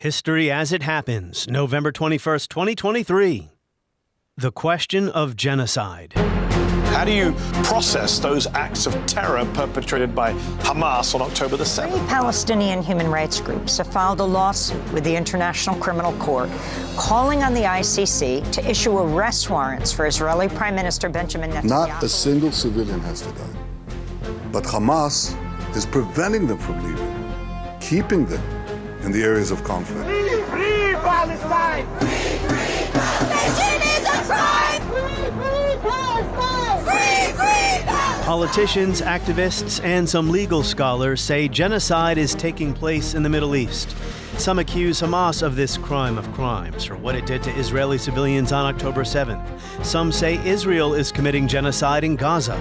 History as it happens, November 21st, 2023. The Question of Genocide. How do you process those acts of terror perpetrated by Hamas on October the 7th? Three Palestinian human rights groups have filed a lawsuit with the International Criminal Court calling on the ICC to issue arrest warrants for Israeli Prime Minister Benjamin Netanyahu. Not a single civilian has to die. But Hamas is preventing them from leaving, keeping them in the areas of conflict. Free Palestine! Free Palestine! Is a crime! Free Palestine! Free Palestine! Politicians, activists, and some legal scholars say genocide is taking place in the Middle East. Some accuse Hamas of this crime of crimes for what it did to Israeli civilians on October 7th. Some say Israel is committing genocide in Gaza.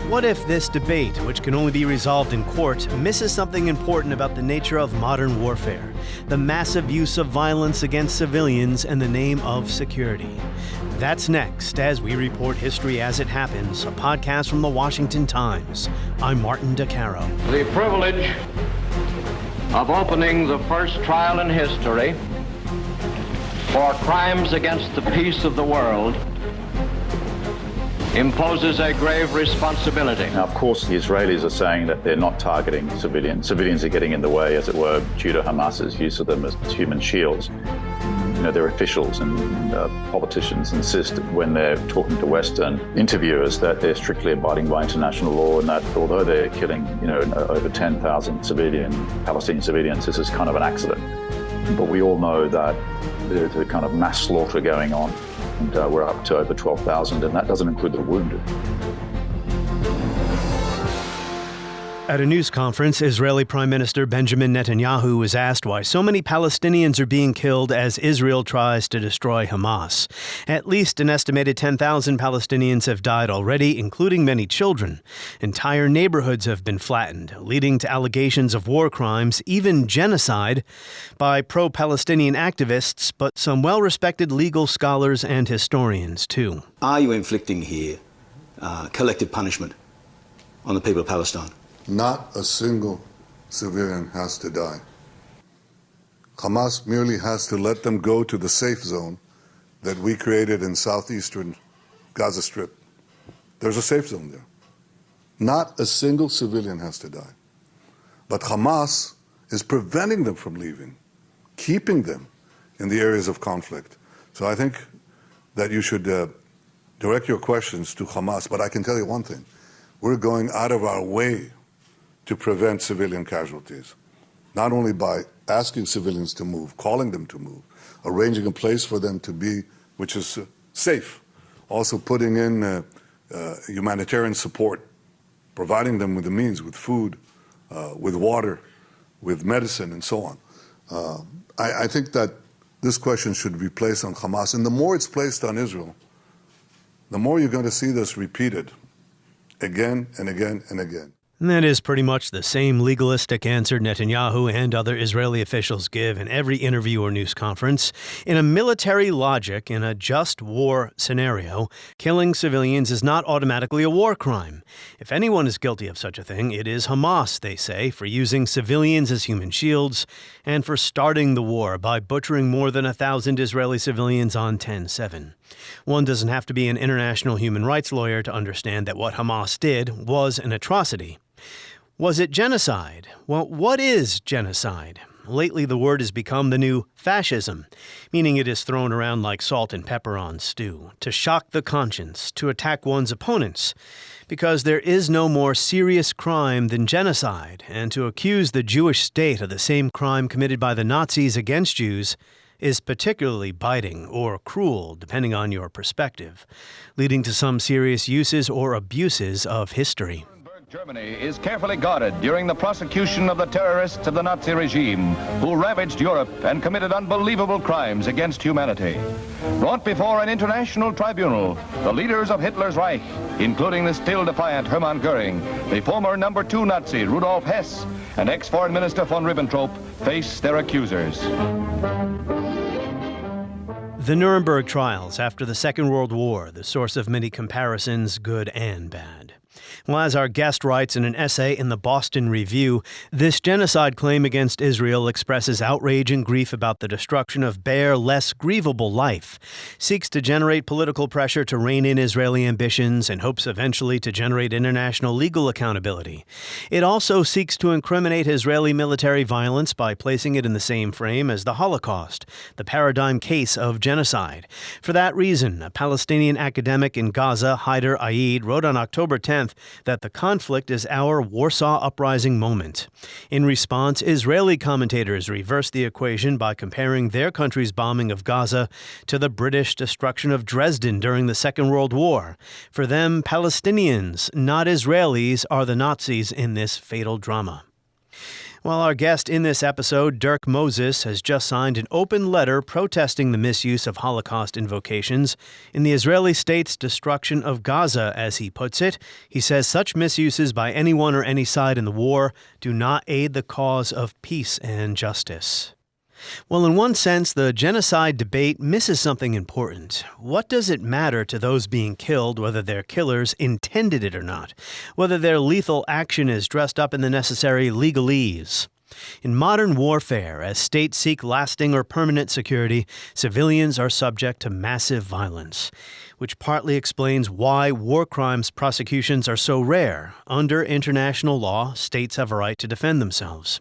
What if this debate, which can only be resolved in court, misses something important about the nature of modern warfare? The massive use of violence against civilians in the name of security. That's next as we report History as It Happens, a podcast from the Washington Times. I'm Martin DeCaro. The privilege of opening the first trial in history for crimes against the peace of the world imposes a grave responsibility. Now, of course, the Israelis are saying that they're not targeting civilians. Civilians are getting in the way, as it were, due to Hamas's use of them as human shields. You know, their officials and politicians insist when they're talking to Western interviewers that they're strictly abiding by international law, and that although they're killing, over 10,000 Palestinian civilians, this is kind of an accident. But we all know that there's a kind of mass slaughter going on, and we're up to over 12,000, and that doesn't include the wounded. At a news conference, Israeli Prime Minister Benjamin Netanyahu was asked why so many Palestinians are being killed as Israel tries to destroy Hamas. At least an estimated 10,000 Palestinians have died already, including many children. Entire neighborhoods have been flattened, leading to allegations of war crimes, even genocide, by pro-Palestinian activists, but some well-respected legal scholars and historians, too. Are you inflicting here collective punishment on the people of Palestine? Not a single civilian has to die. Hamas merely has to let them go to the safe zone that we created in southeastern Gaza Strip. There's a safe zone there. Not a single civilian has to die. But Hamas is preventing them from leaving, keeping them in the areas of conflict. So I think that you should direct your questions to Hamas. But I can tell you one thing. We're going out of our way to prevent civilian casualties, not only by asking civilians to move, calling them to move, arranging a place for them to be, which is safe, also putting in humanitarian support, providing them with the means, with food, with water, with medicine, and so on. I think that this question should be placed on Hamas, and the more it's placed on Israel, the more you're going to see this repeated again and again and again. And that is pretty much the same legalistic answer Netanyahu and other Israeli officials give in every interview or news conference. In a military logic, in a just war scenario, killing civilians is not automatically a war crime. If anyone is guilty of such a thing, it is Hamas, they say, for using civilians as human shields and for starting the war by butchering more than 1,000 Israeli civilians on 10/7. One doesn't have to be an international human rights lawyer to understand that what Hamas did was an atrocity. Was it genocide? Well, what is genocide? Lately, the word has become the new fascism, meaning it is thrown around like salt and pepper on stew, to shock the conscience, to attack one's opponents, because there is no more serious crime than genocide, and to accuse the Jewish state of the same crime committed by the Nazis against Jews is particularly biting or cruel, depending on your perspective, leading to some serious uses or abuses of history. Germany is carefully guarded during the prosecution of the terrorists of the Nazi regime who ravaged Europe and committed unbelievable crimes against humanity. Brought before an international tribunal, the leaders of Hitler's Reich, including the still defiant Hermann Göring, the former number 2 Nazi Rudolf Hess, and ex-Foreign Minister von Ribbentrop face their accusers. The Nuremberg trials after the Second World War, the source of many comparisons, good and bad. Well, as our guest writes in an essay in the Boston Review, this genocide claim against Israel expresses outrage and grief about the destruction of bare, less grievable life, seeks to generate political pressure to rein in Israeli ambitions, and hopes eventually to generate international legal accountability. It also seeks to incriminate Israeli military violence by placing it in the same frame as the Holocaust, the paradigm case of genocide. For that reason, a Palestinian academic in Gaza, Haider Aid, wrote on October 10th that the conflict is our Warsaw Uprising moment. In response, Israeli commentators reversed the equation by comparing their country's bombing of Gaza to the British destruction of Dresden during the Second World War. For them, Palestinians, not Israelis, are the Nazis in this fatal drama. Well, our guest in this episode, Dirk Moses, has just signed an open letter protesting the misuse of Holocaust invocations in the Israeli state's destruction of Gaza, as he puts it. He says such misuses by anyone or any side in the war do not aid the cause of peace and justice. Well, in one sense, the genocide debate misses something important. What does it matter to those being killed whether their killers intended it or not? Whether their lethal action is dressed up in the necessary legalese? In modern warfare, as states seek lasting or permanent security, civilians are subject to massive violence, which partly explains why war crimes prosecutions are so rare. Under international law, states have a right to defend themselves.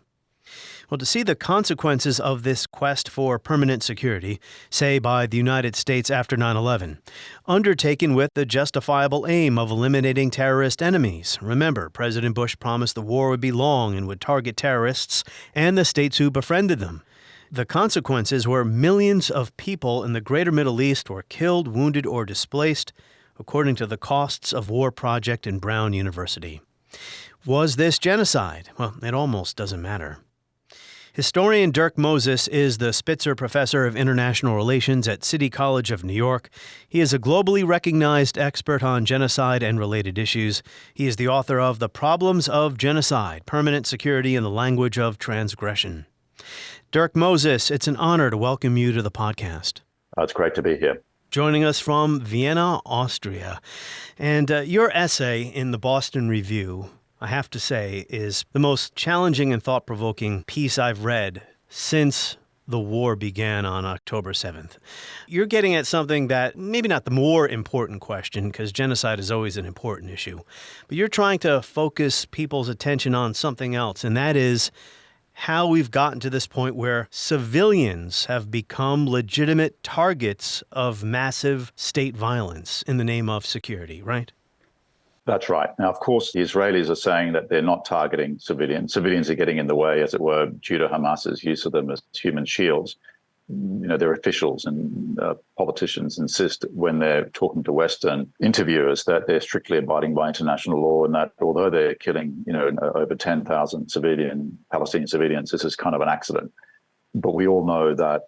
Well, to see the consequences of this quest for permanent security, say by the United States after 9/11, undertaken with the justifiable aim of eliminating terrorist enemies. Remember, President Bush promised the war would be long and would target terrorists and the states who befriended them. The consequences were millions of people in the greater Middle East were killed, wounded, or displaced, according to the Costs of War project in Brown University. Was this genocide? Well, it almost doesn't matter. Historian Dirk Moses is the Spitzer Professor of International Relations at City College of New York. He is a globally recognized expert on genocide and related issues. He is the author of The Problems of Genocide, Permanent Security in the Language of Transgression. Dirk Moses, it's an honor to welcome you to the podcast. It's great to be here. Joining us from Vienna, Austria. And your essay in the Boston Review, I have to say, is the most challenging and thought-provoking piece I've read since the war began on October 7th. You're getting at something that maybe not the more important question, because genocide is always an important issue, but you're trying to focus people's attention on something else, and that is how we've gotten to this point where civilians have become legitimate targets of massive state violence in the name of security, right? That's right. Now, of course, the Israelis are saying that they're not targeting civilians. Civilians are getting in the way, as it were, due to Hamas's use of them as human shields. You know, their officials and politicians insist when they're talking to Western interviewers that they're strictly abiding by international law, and that although they're killing, over 10,000 Palestinian civilians, this is kind of an accident. But we all know that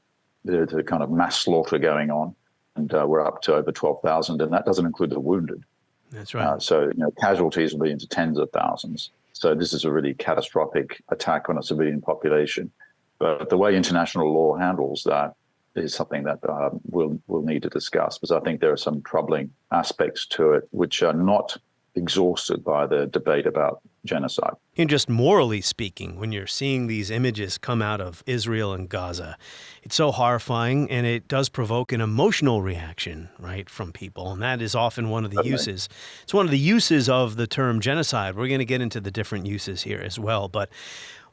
there's a kind of mass slaughter going on, and we're up to over 12,000, and that doesn't include the wounded. That's right. So casualties will be into tens of thousands. So this is a really catastrophic attack on a civilian population. But the way international law handles that is something that we'll need to discuss, because I think there are some troubling aspects to it which are not exhausted by the debate about genocide. And just morally speaking, when you're seeing these images come out of Israel and Gaza, it's so horrifying, and it does provoke an emotional reaction, right, from people. And that is often one of the uses. It's one of the uses of the term genocide. We're going to get into the different uses here as well. But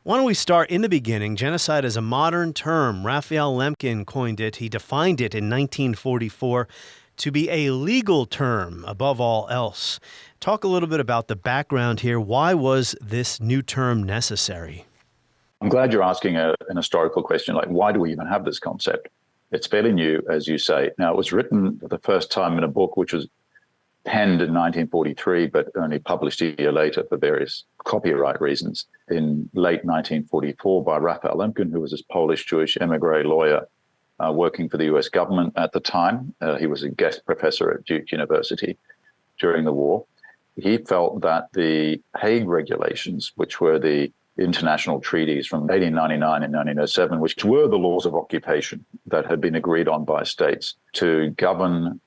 why don't we start in the beginning? Genocide is a modern term. Raphael Lemkin coined it. He defined it in 1944 to be a legal term above all else. Talk a little bit about the background here. Why was this new term necessary? I'm glad you're asking an historical question, like why do we even have this concept? It's fairly new, as you say. Now, it was written for the first time in a book which was penned in 1943, but only published a year later for various copyright reasons in late 1944 by Raphael Lemkin, who was this Polish-Jewish emigre lawyer working for the U.S. government at the time. He was a guest professor at Duke University during the war. He felt that the Hague regulations, which were the international treaties from 1899 and 1907, which were the laws of occupation that had been agreed on by states to govern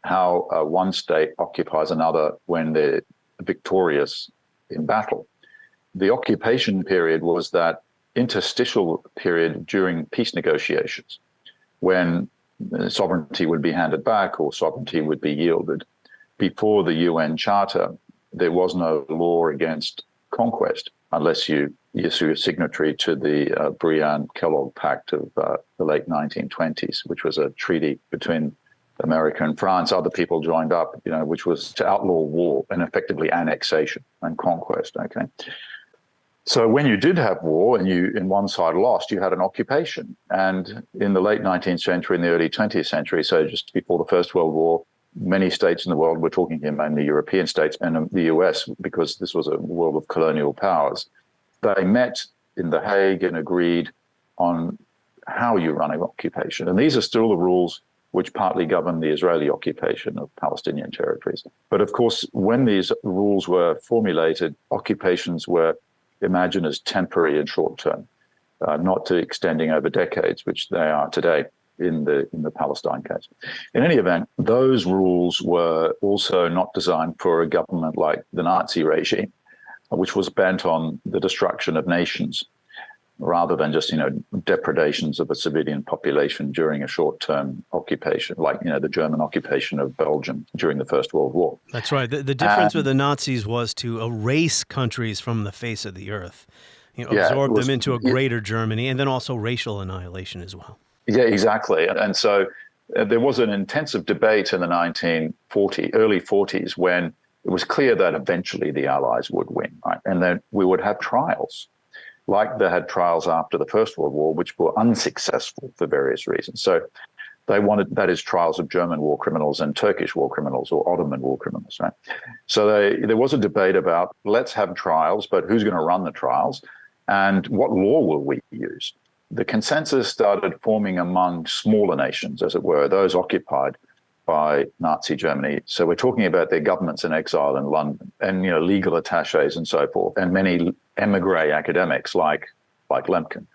how one state occupies another when they're victorious in battle. The occupation period was that interstitial period during peace negotiations when sovereignty would be handed back or sovereignty would be yielded. Before the UN Charter, there was no law against conquest unless you're a signatory to the Briand-Kellogg Pact of the late 1920s, which was a treaty between America and France. Other people joined up, which was to outlaw war and effectively annexation and conquest. Okay. So when you did have war and one side lost, you had an occupation. And in the late 19th century and the early 20th century, so just before the First World War, many states in the world, we're talking here mainly European states and the US, because this was a world of colonial powers, they met in The Hague and agreed on how you run an occupation. And these are still the rules which partly govern the Israeli occupation of Palestinian territories. But of course, when these rules were formulated, occupations were imagined as temporary and short-term, not extending over decades, which they are today in the Palestine case. In any event, those rules were also not designed for a government like the Nazi regime, which was bent on the destruction of nations, rather than just, depredations of a civilian population during a short-term occupation, like, the German occupation of Belgium during the First World War. That's right. The difference with the Nazis was to erase countries from the face of the earth, absorb them into a greater Germany, and then also racial annihilation as well. Yeah, exactly. And so there was an intensive debate in the early 40s, when it was clear that eventually the Allies would win, right? And then we would have trials, like they had trials after the First World War, which were unsuccessful for various reasons. So they wanted, that is, trials of German war criminals and Turkish war criminals or Ottoman war criminals, right? So there was a debate about, let's have trials, but who's going to run the trials and what law will we use? The consensus started forming among smaller nations, as it were, those occupied by Nazi Germany. So we're talking about their governments in exile in London and, legal attaches and so forth, and many emigre academics like Lemkin,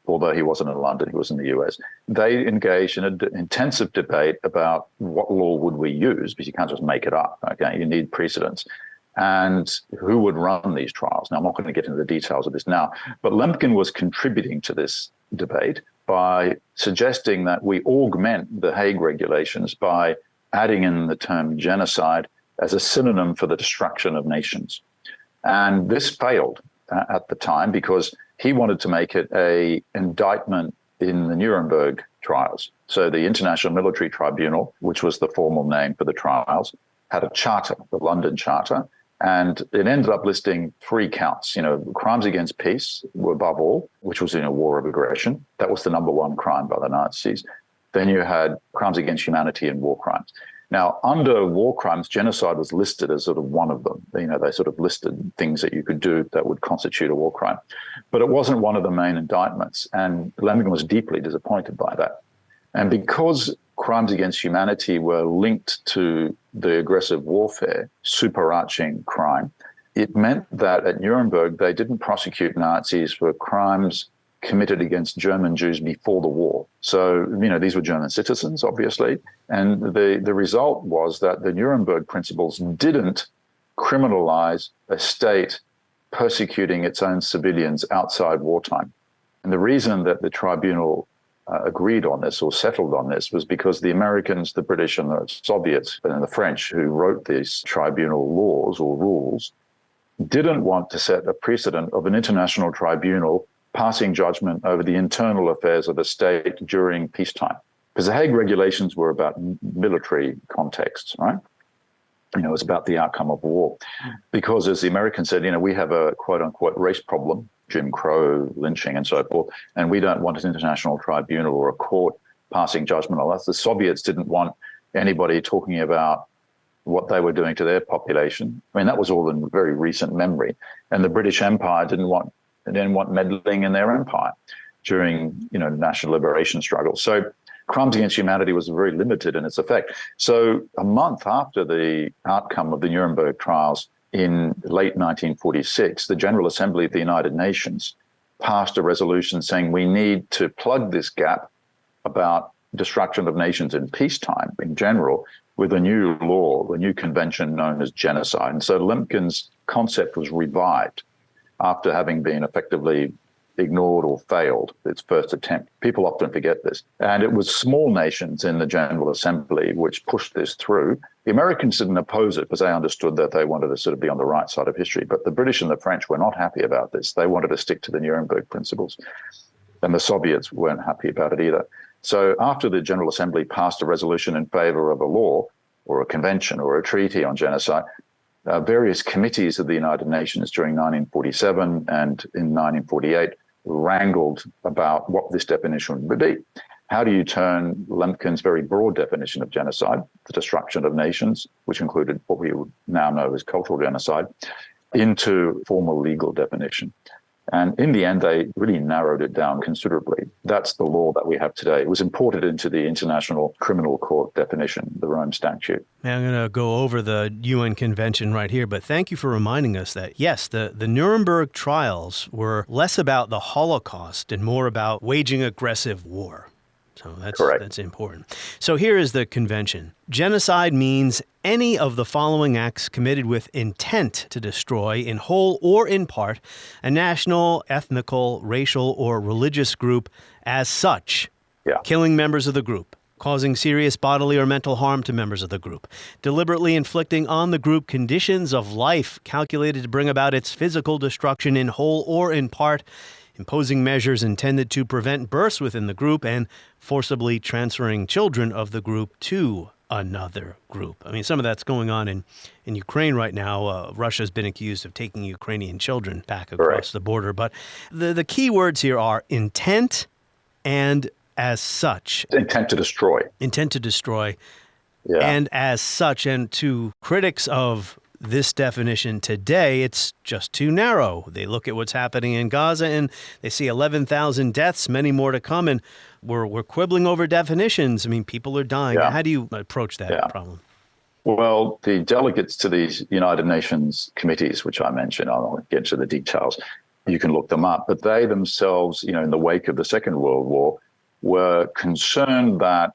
although he wasn't in London, he was in the US. They engaged in an intensive debate about what law would we use, because you can't just make it up, okay? You need precedents. And who would run these trials? Now, I'm not going to get into the details of this now, but Lemkin was contributing to this debate by suggesting that we augment the Hague regulations by adding in the term genocide as a synonym for the destruction of nations. And this failed at the time because he wanted to make it an indictment in the Nuremberg trials. So the International Military Tribunal, which was the formal name for the trials, had a charter, the London Charter, and it ended up listing 3 counts. Crimes against peace were above all, which was in a war of aggression. That was the number one crime by the Nazis. Then you had crimes against humanity and war crimes. Now, under war crimes, genocide was listed as sort of one of them. They sort of listed things that you could do that would constitute a war crime. But it wasn't one of the main indictments, and Lemkin was deeply disappointed by that. And because crimes against humanity were linked to the aggressive warfare, superarching crime, it meant that at Nuremberg, they didn't prosecute Nazis for crimes committed against German Jews before the war. So, these were German citizens, obviously. And the result was that the Nuremberg principles didn't criminalize a state persecuting its own civilians outside wartime. And the reason that the tribunal agreed on this or settled on this was because the Americans, the British and the Soviets and the French who wrote these tribunal laws or rules didn't want to set a precedent of an international tribunal passing judgment over the internal affairs of a state during peacetime. Because the Hague regulations were about military contexts, right? It was about the outcome of war. Because as the Americans said, we have a quote unquote race problem, Jim Crow, lynching and so forth, and we don't want an international tribunal or a court passing judgment on us. The Soviets didn't want anybody talking about what they were doing to their population. That was all in very recent memory. And the British Empire didn't want meddling in their empire during, national liberation struggles. So crimes against humanity was very limited in its effect. So a month after the outcome of the Nuremberg trials in late 1946, the General Assembly of the United Nations passed a resolution saying we need to plug this gap about destruction of nations in peacetime in general with a new law, a new convention known as genocide. And so Lemkin's concept was revived after having been effectively ignored or failed its first attempt. People often forget this. And it was small nations in the General Assembly which pushed this through. The Americans didn't oppose it because they understood that they wanted to sort of be on the right side of history. But the British and the French were not happy about this. They wanted to stick to the Nuremberg principles. And the Soviets weren't happy about it either. So after the General Assembly passed a resolution in favor of a law or a convention or a treaty on genocide, various committees of the United Nations during 1947 and in 1948 wrangled about what this definition would be. How do you turn Lemkin's very broad definition of genocide, the destruction of nations, which included what we would now know as cultural genocide, into formal legal definition? And in the end, they really narrowed it down considerably. That's the law that we have today. It was imported into the International Criminal Court definition, the Rome Statute. Now, I'm going to go over the UN Convention right here, but thank you for reminding us that, yes, the Nuremberg trials were less about the Holocaust and more about waging aggressive war. So that's important. So here is the convention. Genocide means any of the following acts committed with intent to destroy, in whole or in part, a national, ethnical, racial, or religious group as such. Yeah. Killing members of the group, causing serious bodily or mental harm to members of the group, deliberately inflicting on the group conditions of life calculated to bring about its physical destruction in whole or in part, imposing measures intended to prevent births within the group, and forcibly transferring children of the group to another group. I mean, some of that's going on in Ukraine right now. Russia's been accused of taking Ukrainian children back across the border. But the key words here are intent and as such. Intent to destroy. Intent to destroy. Yeah. And as such. And to critics of this definition today, it's just too narrow. They look at what's happening in Gaza and they see 11,000 deaths, many more to come, and we're quibbling over definitions. I mean, people are dying. Yeah. How do you approach that problem? Well, the delegates to these United Nations committees, which I mentioned, I won't get into the details, you can look them up, but they themselves, in the wake of the Second World War, were concerned that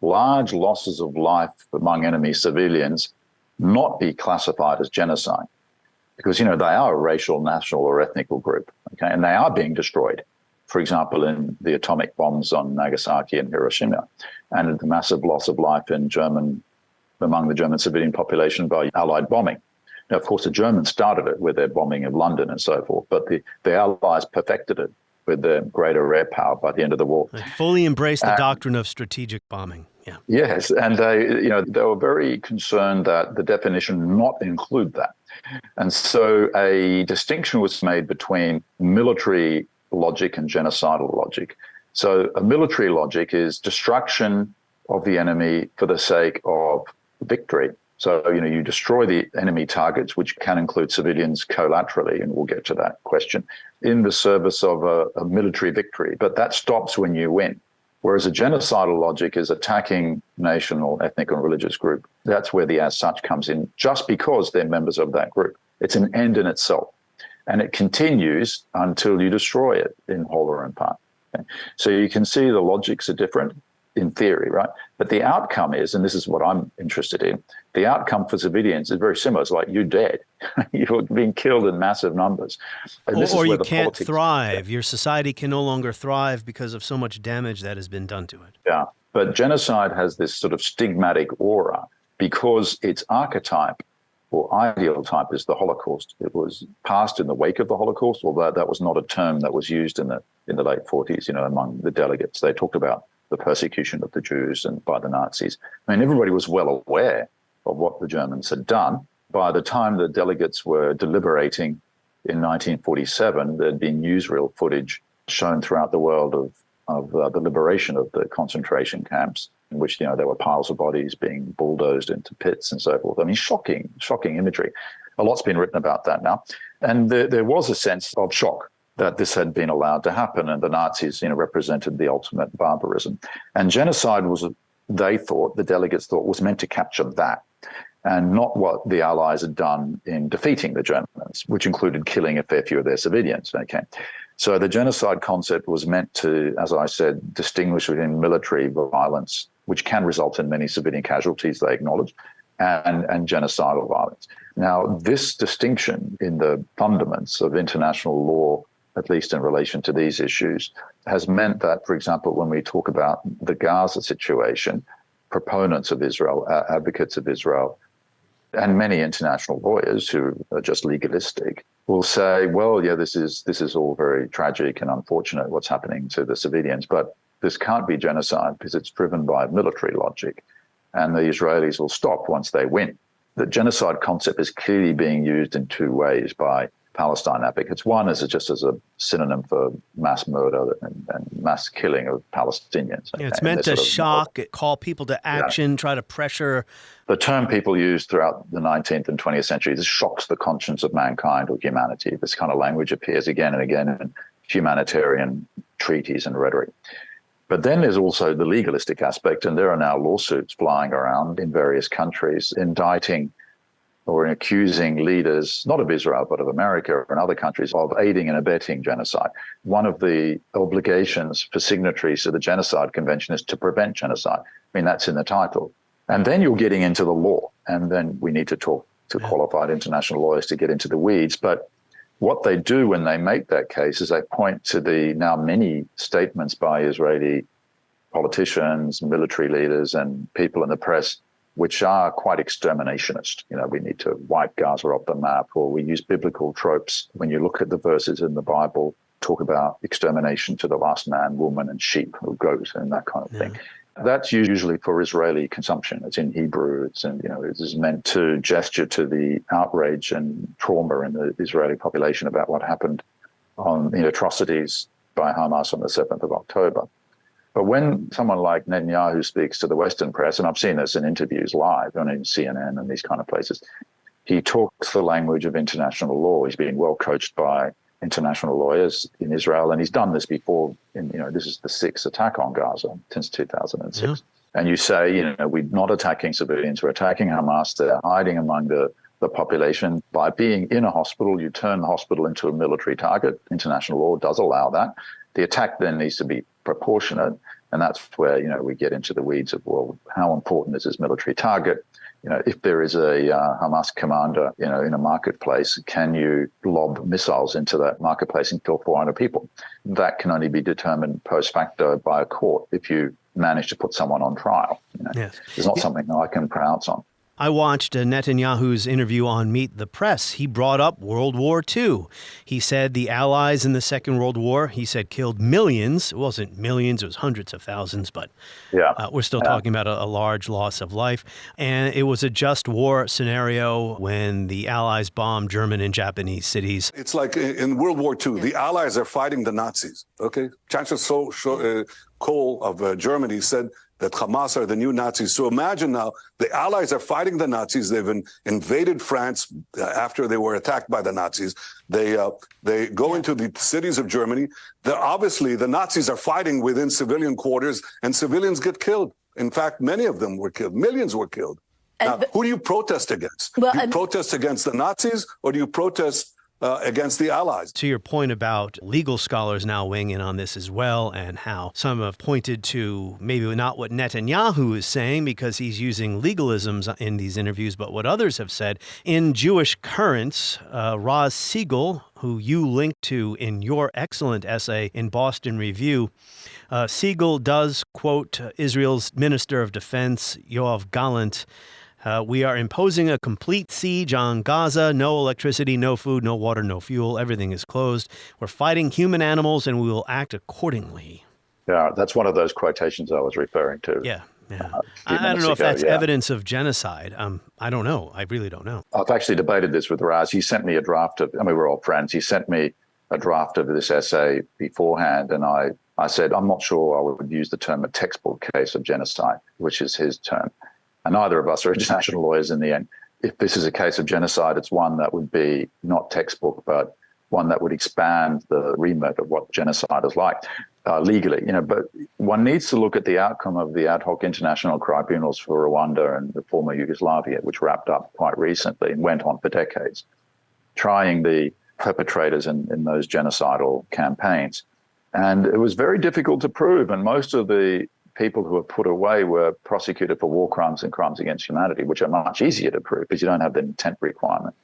large losses of life among enemy civilians not be classified as genocide, because, they are a racial, national, or ethnical group, okay, and they are being destroyed. For example, in the atomic bombs on Nagasaki and Hiroshima, and the massive loss of life among the German civilian population by Allied bombing. Now, of course, the Germans started it with their bombing of London and so forth, but the Allies perfected it with their greater air power by the end of the war. They fully embraced the doctrine of strategic bombing. Yeah. Yes, and they were very concerned that the definition not include that. And so a distinction was made between military logic and genocidal logic. So a military logic is destruction of the enemy for the sake of victory. So, you destroy the enemy targets, which can include civilians collaterally, and we'll get to that question, in the service of a military victory. But that stops when you win. Whereas a genocidal logic is attacking national, ethnic, and religious group. That's where the as such comes in, just because they're members of that group. It's an end in itself. And it continues until you destroy it in whole or in part. Okay? So you can see the logics are different in theory, right? But the outcome is, and this is what I'm interested in, the outcome for civilians is very similar. It's like you're dead. You're being killed in massive numbers. And this or is where you the can't politics, thrive. Your society can no longer thrive because of so much damage that has been done to it. Yeah, but genocide has this sort of stigmatic aura because its archetype or ideal type is the Holocaust. It was passed in the wake of the Holocaust, although that was not a term that was used in the late 40s, among the delegates. They talked about the persecution of the Jews and by the Nazis. I mean, everybody was well aware of what the Germans had done. By the time the delegates were deliberating in 1947, there'd been newsreel footage shown throughout the world of the liberation of the concentration camps, in which, there were piles of bodies being bulldozed into pits and so forth. I mean, shocking imagery. A lot's been written about that now. And there was a sense of shock that this had been allowed to happen, and the Nazis, represented the ultimate barbarism. And genocide the delegates thought, was meant to capture that, and not what the Allies had done in defeating the Germans, which included killing a fair few of their civilians. Okay, So the genocide concept was meant to, as I said, distinguish between military violence, which can result in many civilian casualties, they acknowledge, and genocidal violence. Now, this distinction in the fundaments of international law, at least in relation to these issues, has meant that, for example, when we talk about the Gaza situation, proponents of Israel, advocates of Israel, and many international lawyers who are just legalistic will say, well, yeah, this is all very tragic and unfortunate what's happening to the civilians, but this can't be genocide because it's driven by military logic, and the Israelis will stop once they win. The genocide concept is clearly being used in two ways by Palestine advocates. One is just as a synonym for mass murder and mass killing of Palestinians. Yeah, it's meant to shock, call people to action, try to pressure. The term people used throughout the 19th and 20th centuries, this shocks the conscience of mankind or humanity. This kind of language appears again and again in humanitarian treaties and rhetoric. But then there's also the legalistic aspect, and there are now lawsuits flying around in various countries indicting or accusing leaders, not of Israel, but of America and other countries, of aiding and abetting genocide. One of the obligations for signatories to the Genocide Convention is to prevent genocide. I mean, that's in the title. And then you're getting into the law, and then we need to talk to qualified international lawyers to get into the weeds. But what they do when they make that case is they point to the now many statements by Israeli politicians, military leaders, and people in the press, which are quite exterminationist. You know, we need to wipe Gaza off the map, or we use biblical tropes. When you look at the verses in the Bible, talk about extermination to the last man, woman, and sheep or goat and that kind of thing. That's usually for Israeli consumption. It's in Hebrew. It is meant to gesture to the outrage and trauma in the Israeli population about what happened on the atrocities by Hamas on the 7th of October. But when someone like Netanyahu speaks to the Western press, and I've seen this in interviews live on CNN and these kind of places, he talks the language of international law. He's being well coached by international lawyers in Israel, and he's done this before. This is the sixth attack on Gaza since 2006. Yeah. And you say, we're not attacking civilians, we're attacking Hamas. They're hiding among the population. By being in a hospital, you turn the hospital into a military target. International law does allow that. The attack then needs to be proportionate, and that's where we get into the weeds of, well, how important is this military target? If there is a Hamas commander, in a marketplace, can you lob missiles into that marketplace and kill 400 people? That can only be determined post facto by a court if you manage to put someone on trial. Yes. It's not something that I can pronounce on. I watched Netanyahu's interview on Meet the Press. He brought up World War II. He said the Allies in the Second World War, he said, killed millions. It wasn't millions, it was hundreds of thousands, but we're still talking about a large loss of life. And it was a just war scenario when the Allies bombed German and Japanese cities. It's like in World War II, the Allies are fighting the Nazis, okay? Chancellor Kohl of Germany said that Hamas are the new Nazis. So imagine now, the Allies are fighting the Nazis. They've invaded France after they were attacked by the Nazis. They go into the cities of Germany. Obviously, the Nazis are fighting within civilian quarters, and civilians get killed. In fact, many of them were killed. Millions were killed. Now, who do you protest against? Well, do you protest against the Nazis, or do you protest against the Allies? To your point about legal scholars now weighing in on this as well, and how some have pointed to maybe not what Netanyahu is saying because he's using legalisms in these interviews, but what others have said. In Jewish Currents, Roz Siegel, who you linked to in your excellent essay in Boston Review, Siegel does quote Israel's Minister of Defense, Yoav Gallant. We are imposing a complete siege on Gaza. No electricity, no food, no water, no fuel. Everything is closed. We're fighting human animals, and we will act accordingly. Yeah, that's one of those quotations I was referring to. Yeah. I don't know if that's evidence of genocide. I don't know. I really don't know. I've actually debated this with Raz. He sent me a draft of, we're all friends. He sent me a draft of this essay beforehand, and I said, I'm not sure I would use the term a textbook case of genocide, which is his term. And neither of us are international lawyers in the end. If this is a case of genocide, it's one that would be not textbook, but one that would expand the remit of what genocide is like legally. But one needs to look at the outcome of the ad hoc international tribunals for Rwanda and the former Yugoslavia, which wrapped up quite recently and went on for decades, trying the perpetrators in those genocidal campaigns. And it was very difficult to prove. And most of the people who were put away were prosecuted for war crimes and crimes against humanity, which are much easier to prove because you don't have the intent requirement.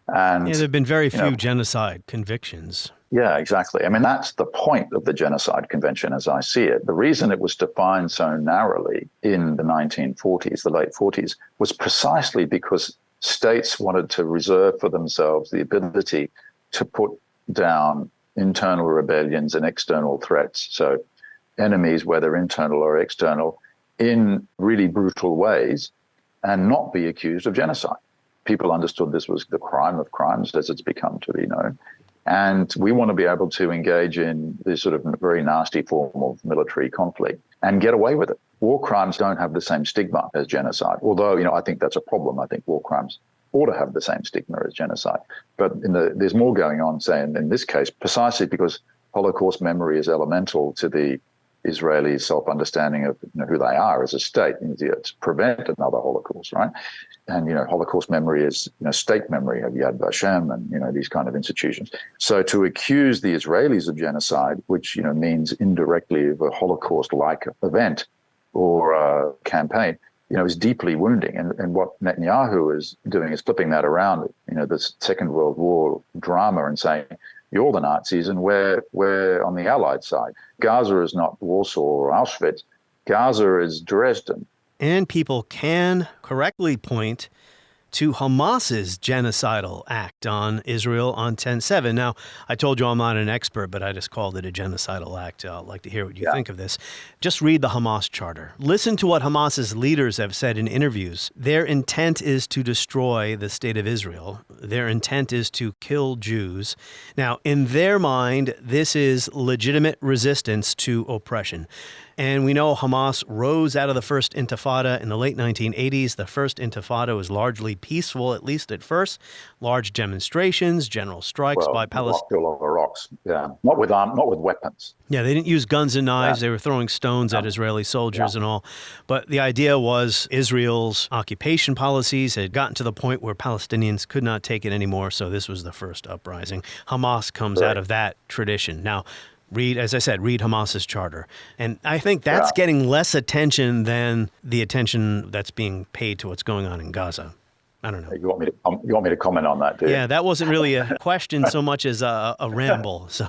And there have been very few genocide convictions. Yeah, exactly. I mean, that's the point of the Genocide Convention as I see it. The reason it was defined so narrowly in the 1940s, the late 40s, was precisely because states wanted to reserve for themselves the ability to put down internal rebellions and external threats. So enemies, whether internal or external, in really brutal ways and not be accused of genocide. People understood this was the crime of crimes as it's become to be known. And we want to be able to engage in this sort of very nasty form of military conflict and get away with it. War crimes don't have the same stigma as genocide, although, I think that's a problem. I think war crimes ought to have the same stigma as genocide. But there's more going on, say, in this case, precisely because Holocaust memory is elemental to the Israeli self-understanding of who they are as a state, to prevent another Holocaust, right? And, Holocaust memory is, state memory of Yad Vashem and, these kind of institutions. So to accuse the Israelis of genocide, which, means indirectly of a Holocaust-like event or campaign, is deeply wounding. And what Netanyahu is doing is flipping that around, the Second World War drama and saying, you're the Nazis and we're on the Allied side. Gaza is not Warsaw or Auschwitz. Gaza is Dresden. And people can correctly point to Hamas's genocidal act on Israel on 10/7. Now, I told you I'm not an expert, but I just called it a genocidal act. I'd like to hear what you think of this. Just read the Hamas charter. Listen to what Hamas's leaders have said in interviews. Their intent is to destroy the state of Israel. Their intent is to kill Jews. Now, in their mind, this is legitimate resistance to oppression. And we know Hamas rose out of the first intifada in the late 1980s. The first intifada was largely peaceful, at least at first. Large demonstrations, general strikes by Palestinians. A lot of rocks, yeah. Not with weapons. Yeah, they didn't use guns and knives. They were throwing stones at Israeli soldiers and all. But the idea was Israel's occupation policies had gotten to the point where Palestinians could not take it anymore. So this was the first uprising. Hamas comes out of that tradition. Now, read Hamas's charter. And I think that's getting less attention than the attention that's being paid to what's going on in Gaza. I don't know. You want me to comment on that, do you? Yeah, that wasn't really a question so much as a ramble. So.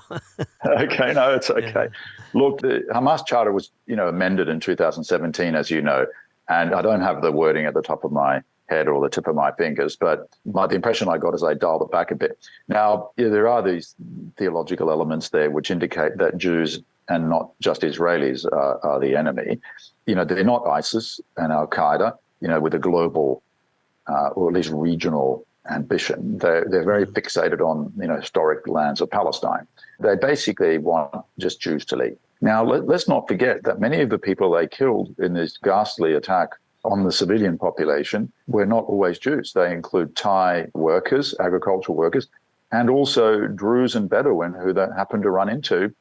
Okay, no, it's okay. Yeah. Look, the Hamas charter was, amended in 2017, as you know, and I don't have the wording at the top of my head or the tip of my fingers, but the impression I got is I dialed it back a bit. Now, there are these theological elements there which indicate that Jews and not just Israelis are the enemy. They're not ISIS and Al-Qaeda, with a global or at least regional ambition. They're very fixated on, historic lands of Palestine. They basically want just Jews to leave. Now, let's not forget that many of the people they killed in this ghastly attack on the civilian population were not always Jews. They include Thai workers, agricultural workers, and also Druze and Bedouin who they happened to run into,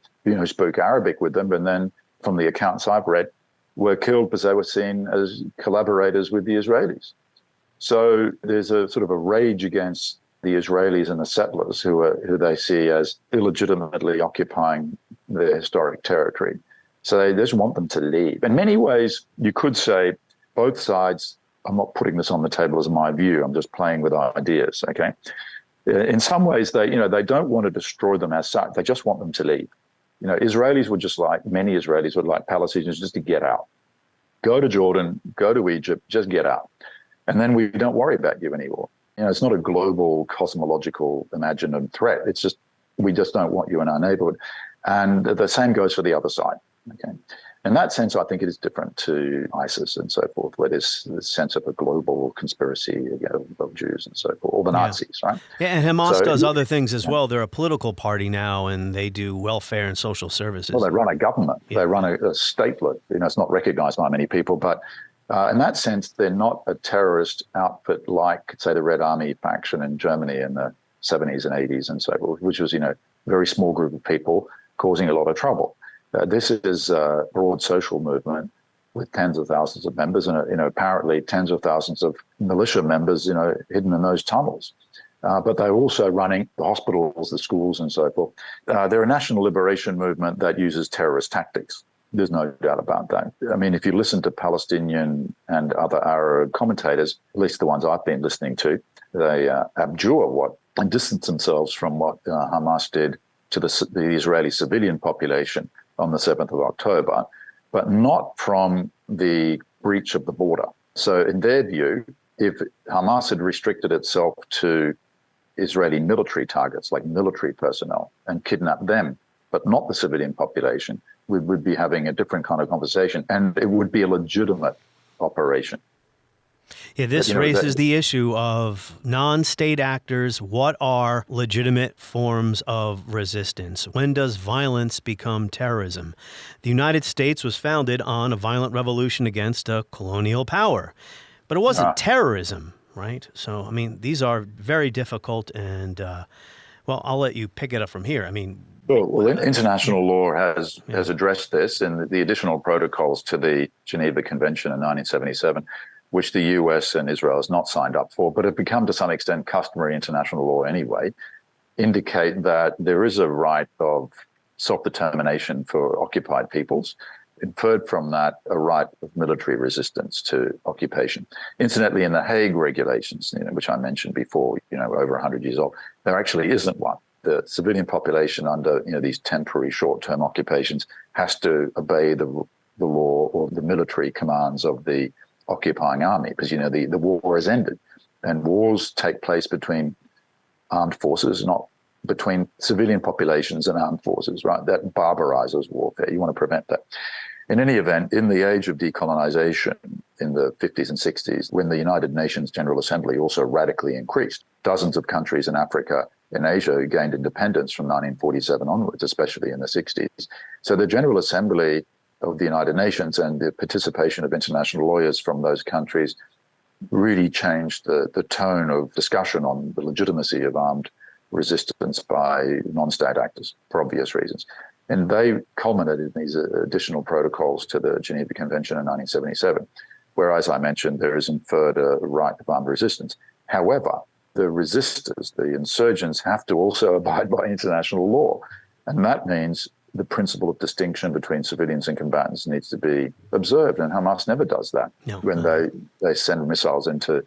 spoke Arabic with them, and then from the accounts I've read, were killed because they were seen as collaborators with the Israelis. So there's a sort of a rage against the Israelis and the settlers who they see as illegitimately occupying their historic territory. So they just want them to leave. In many ways, you could say both sides, I'm not putting this on the table as my view, I'm just playing with ideas, okay? In some ways, they don't want to destroy them as such, they just want them to leave. Israelis would many Israelis would like Palestinians just to get out. Go to Jordan, go to Egypt, just get out. And then we don't worry about you anymore. It's not a global cosmological imagined threat. It's just, we just don't want you in our neighborhood. And the same goes for the other side, okay? In that sense, I think it is different to ISIS and so forth, where there's this sense of a global conspiracy of Jews and so forth, or the Nazis, right? Yeah, and Hamas does other things as well. They're a political party now, and they do welfare and social services. Well, they run a government. Yeah. They run a statelet. It's not recognized by many people, but in that sense, they're not a terrorist outfit like, say, the Red Army faction in Germany in the 70s and 80s and so forth, which was, a very small group of people causing a lot of trouble. This is a broad social movement with tens of thousands of members and, apparently tens of thousands of militia members, hidden in those tunnels. but they're also running the hospitals, the schools, and so forth. They're a national liberation movement that uses terrorist tactics. There's no doubt about that. I mean, if you listen to Palestinian and other Arab commentators, at least the ones I've been listening to, they abjure what and distance themselves from what Hamas did to the Israeli civilian population on the 7th of October, but not from the breach of the border. So in their view, if Hamas had restricted itself to Israeli military targets, like military personnel, and kidnapped them, but not the civilian population, we would be having a different kind of conversation, and it would be a legitimate operation. Yeah, this raises the issue of non-state actors. What are legitimate forms of resistance? When does violence become terrorism? The United States was founded on a violent revolution against a colonial power, but it wasn't terrorism, right? So, I mean, these are very difficult, and, well, I'll let you pick it up from here. I mean, well, international law has addressed this in the additional protocols to the Geneva Convention in 1977, which the US and Israel has not signed up for, but have become to some extent customary international law anyway, indicate that there is a right of self-determination for occupied peoples. Inferred from that, a right of military resistance to occupation. Incidentally, in the Hague regulations, which I mentioned before, over 100 years old, there actually isn't one. The civilian population under these temporary short-term occupations has to obey the law or the military commands of the occupying army, because the war has ended, and wars take place between armed forces, not between civilian populations and armed forces, right? That barbarizes warfare. You want to prevent that. In any event, in the age of decolonization in the 50s and 60s, when the United Nations General Assembly also radically increased, dozens of countries in Africa and Asia gained independence from 1947 onwards, especially in the 60s. So the General Assembly of the United Nations and the participation of international lawyers from those countries really changed the tone of discussion on the legitimacy of armed resistance by non-state actors for obvious reasons. And they culminated in these additional protocols to the Geneva Convention in 1977, where, as I mentioned, there is inferred a right of armed resistance. However, the resistors, the insurgents, have to also abide by international law. And that means the principle of distinction between civilians and combatants needs to be observed. And Hamas never does that. When they send missiles into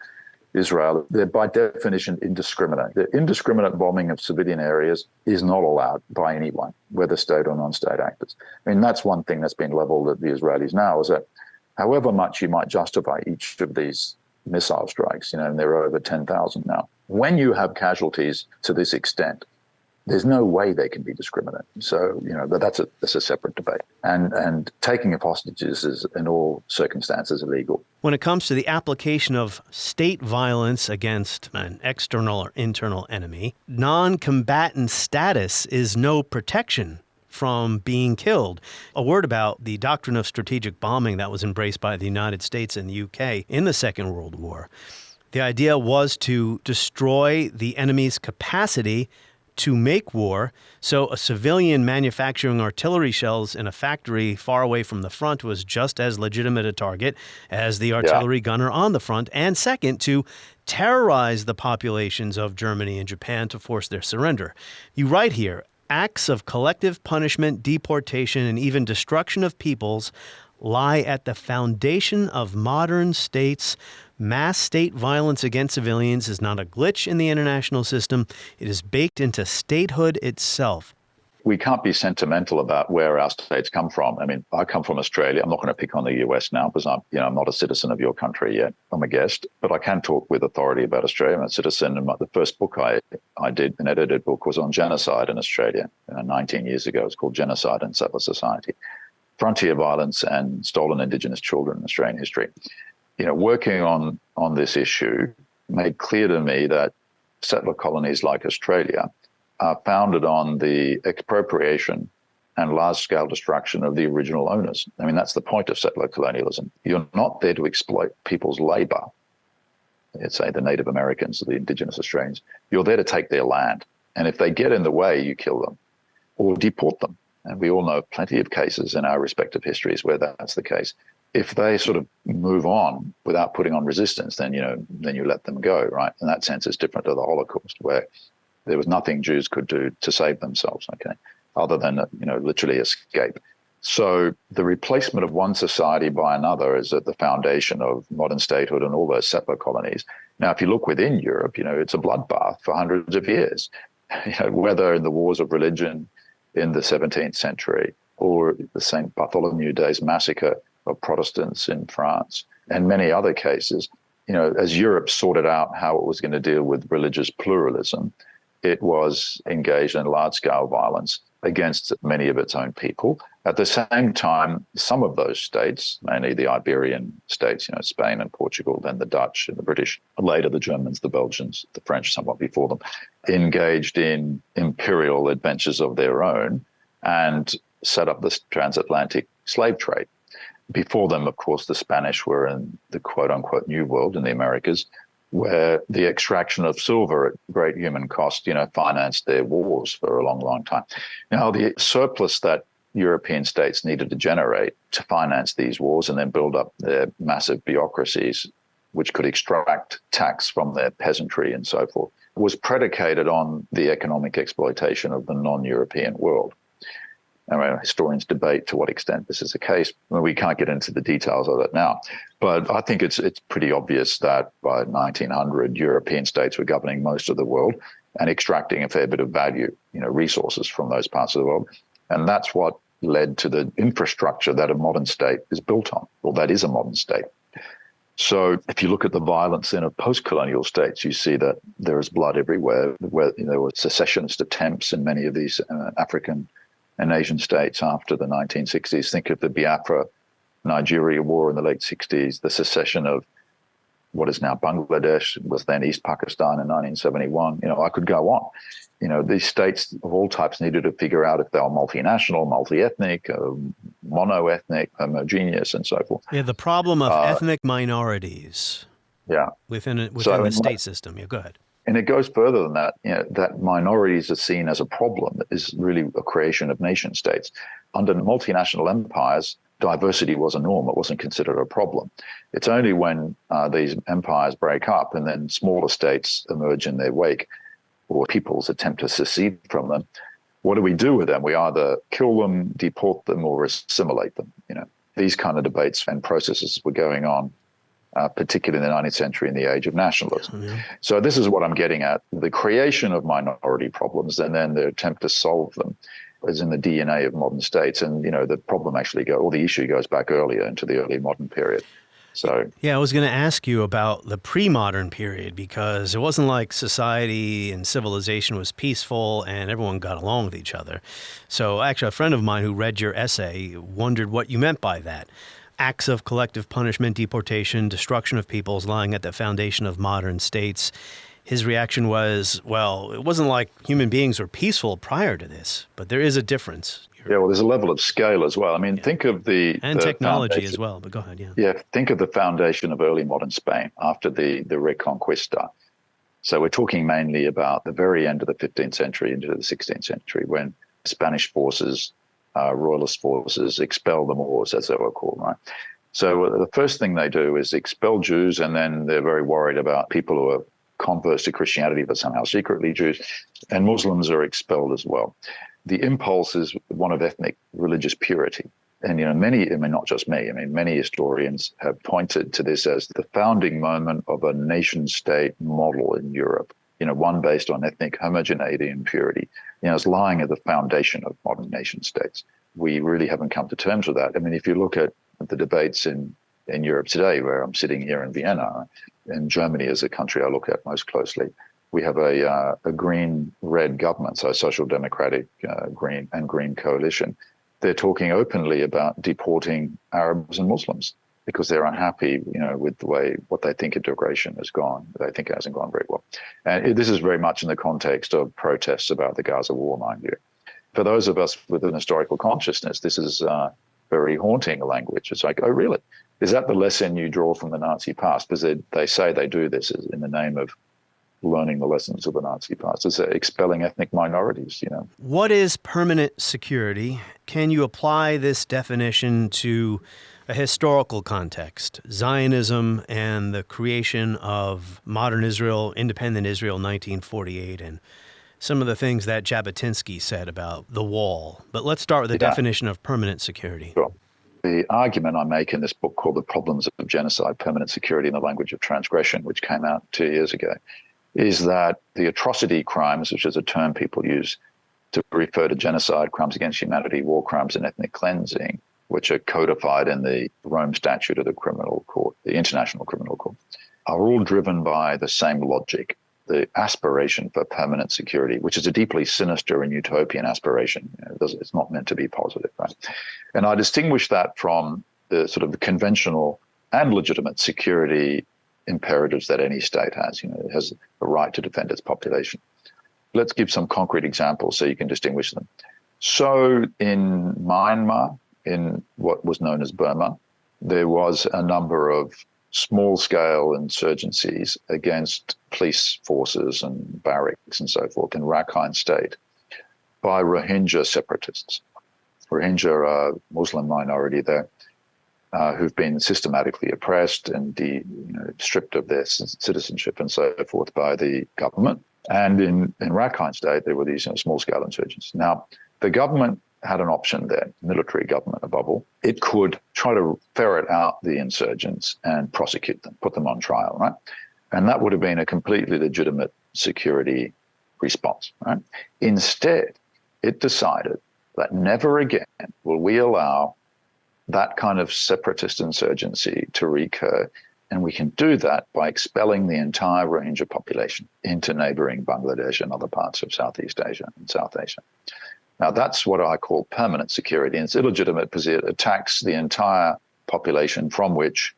Israel, they're by definition indiscriminate. The indiscriminate bombing of civilian areas is not allowed by anyone, whether state or non-state actors. I mean, that's one thing that's been leveled at the Israelis now, is that however much you might justify each of these missile strikes, and there are over 10,000 now, when you have casualties to this extent, there's no way they can be discriminate. So, but that's a separate debate. And taking of hostages is in all circumstances illegal. When it comes to the application of state violence against an external or internal enemy, non-combatant status is no protection from being killed. A word about the doctrine of strategic bombing that was embraced by the United States and the UK in the Second World War. The idea was to destroy the enemy's capacity to make war, so a civilian manufacturing artillery shells in a factory far away from the front was just as legitimate a target as the artillery gunner on the front. And second, to terrorize the populations of Germany and Japan to force their surrender. You write here, acts of collective punishment, deportation, and even destruction of peoples lie at the foundation of modern states. Mass state violence against civilians is not a glitch in the international system. It is baked into statehood itself. We can't be sentimental about where our states come from. I mean, I come from Australia. I'm not going to pick on the US now because I'm not a citizen of your country yet. I'm a guest, but I can talk with authority about Australia. I'm a citizen. And the first book I did, an edited book, was on genocide in Australia 19 years ago. It's called Genocide in Settler Society, Frontier Violence and Stolen Indigenous Children in Australian History. Working on this issue made clear to me that settler colonies like Australia are founded on the expropriation and large-scale destruction of the original owners. I mean, that's the point of settler colonialism. You're not there to exploit people's labor, let's say the Native Americans or the Indigenous Australians. You're there to take their land. And if they get in the way, you kill them or deport them. And we all know plenty of cases in our respective histories where that's the case. if they sort of move on without putting on resistance, then you let them go, right? In that sense, it's different to the Holocaust, where there was nothing Jews could do to save themselves, okay, other than literally escape. So the replacement of one society by another is at the foundation of modern statehood and all those settler colonies. Now, if you look within Europe, it's a bloodbath for hundreds of years. Whether in the wars of religion in the 17th century or the St. Bartholomew Day's massacre of Protestants in France and many other cases, as Europe sorted out how it was going to deal with religious pluralism, it was engaged in large-scale violence against many of its own people. At the same time, some of those states, mainly the Iberian states, Spain and Portugal, then the Dutch and the British, later the Germans, the Belgians, the French somewhat before them, engaged in imperial adventures of their own and set up this transatlantic slave trade. Before them, of course, the Spanish were in the quote-unquote New World in the Americas, where the extraction of silver at great human cost, financed their wars for a long, long time. Now, the surplus that European states needed to generate to finance these wars and then build up their massive bureaucracies, which could extract tax from their peasantry and so forth, was predicated on the economic exploitation of the non-European world. Now, historians debate to what extent this is the case. We can't get into the details of it now, but I think it's pretty obvious that by 1900, European states were governing most of the world and extracting a fair bit of value, resources from those parts of the world. And that's what led to the infrastructure that a modern state is built on, or that is a modern state. So if you look at the violence in of post-colonial states, you see that there is blood everywhere, where there were secessionist attempts in many of these African and Asian states after the 1960s. Think of the Biafra-Nigeria War in the late 60s, the secession of what is now Bangladesh, was then East Pakistan in 1971. I could go on. These states of all types needed to figure out if they were multinational, multi-ethnic, mono-ethnic, homogeneous, and so forth. Yeah, the problem of ethnic minorities. Yeah. Within the state system. Yeah, go ahead. And it goes further than that. That minorities are seen as a problem is really a creation of nation states. Under multinational empires, diversity was a norm. It wasn't considered a problem. It's only when these empires break up and then smaller states emerge in their wake, or peoples attempt to secede from them, what do we do with them? We either kill them, deport them, or assimilate them. These kind of debates and processes were going on, particularly in the 19th century in the age of nationalism. Yeah. So this is what I'm getting at. The creation of minority problems and then the attempt to solve them is in the DNA of modern states. And, the problem the issue goes back earlier into the early modern period. So yeah, I was going to ask you about the pre-modern period, because it wasn't like society and civilization was peaceful and everyone got along with each other. So actually, a friend of mine who read your essay wondered what you meant by that. Acts of collective punishment, deportation, destruction of peoples lying at the foundation of modern states. His reaction was, well, it wasn't like human beings were peaceful prior to this, but there is a difference. Yeah, well, there's a level of scale as well. I mean, think of the technology as well, but go ahead, yeah. Yeah, think of the foundation of early modern Spain after the Reconquista. So we're talking mainly about the very end of the 15th century into the 16th century, when Spanish forces, royalist forces, expel the Moors, as they were called, right? So the first thing they do is expel Jews, and then they're very worried about people who are converts to Christianity but somehow secretly Jews, and Muslims are expelled as well. The impulse is one of ethnic religious purity. And, not just me, many historians have pointed to this as the founding moment of a nation state model in Europe, one based on ethnic homogeneity and purity. It's lying at the foundation of modern nation states. We really haven't come to terms with that. If you look at the debates in Europe today, where I'm sitting here in Vienna, and Germany is a country I look at most closely, we have a green-red government, so a social democratic green coalition. They're talking openly about deporting Arabs and Muslims because they're unhappy, with the way what they think integration has gone. They think it hasn't gone very well. And this is very much in the context of protests about the Gaza war, mind you. For those of us with an historical consciousness, this is very haunting language. It's like, oh, really? Is that the lesson you draw from the Nazi past? Because they say they do this in the name of learning the lessons of the Nazi past. It's expelling ethnic minorities, What is permanent security? Can you apply this definition to a historical context, Zionism and the creation of modern Israel, independent Israel, 1948, and some of the things that Jabotinsky said about the wall. But let's start with the definition of permanent security. Sure. The argument I make in this book called The Problems of Genocide, Permanent Security in the Language of Transgression, which came out 2 years ago, is that the atrocity crimes, which is a term people use to refer to genocide, crimes against humanity, war crimes, and ethnic cleansing, which are codified in the Rome Statute of the Criminal Court, the International Criminal Court, are all driven by the same logic, the aspiration for permanent security, which is a deeply sinister and utopian aspiration. It's not meant to be positive, right? And I distinguish that from the sort of the conventional and legitimate security imperatives that any state has. It has a right to defend its population. Let's give some concrete examples so you can distinguish them. So in Myanmar, in what was known as Burma, there was a number of small-scale insurgencies against police forces and barracks and so forth in Rakhine State by Rohingya separatists. Rohingya are a Muslim minority there who've been systematically oppressed and stripped of their citizenship and so forth by the government. And in Rakhine State, there were these small-scale insurgencies. Now, the government had an option there, military government above all. It could try to ferret out the insurgents and prosecute them, put them on trial, right? And that would have been a completely legitimate security response, right? Instead, it decided that never again will we allow that kind of separatist insurgency to recur. And we can do that by expelling the entire Rohingya population into neighboring Bangladesh and other parts of Southeast Asia and South Asia. Now, that's what I call permanent security. And it's illegitimate because it attacks the entire population from which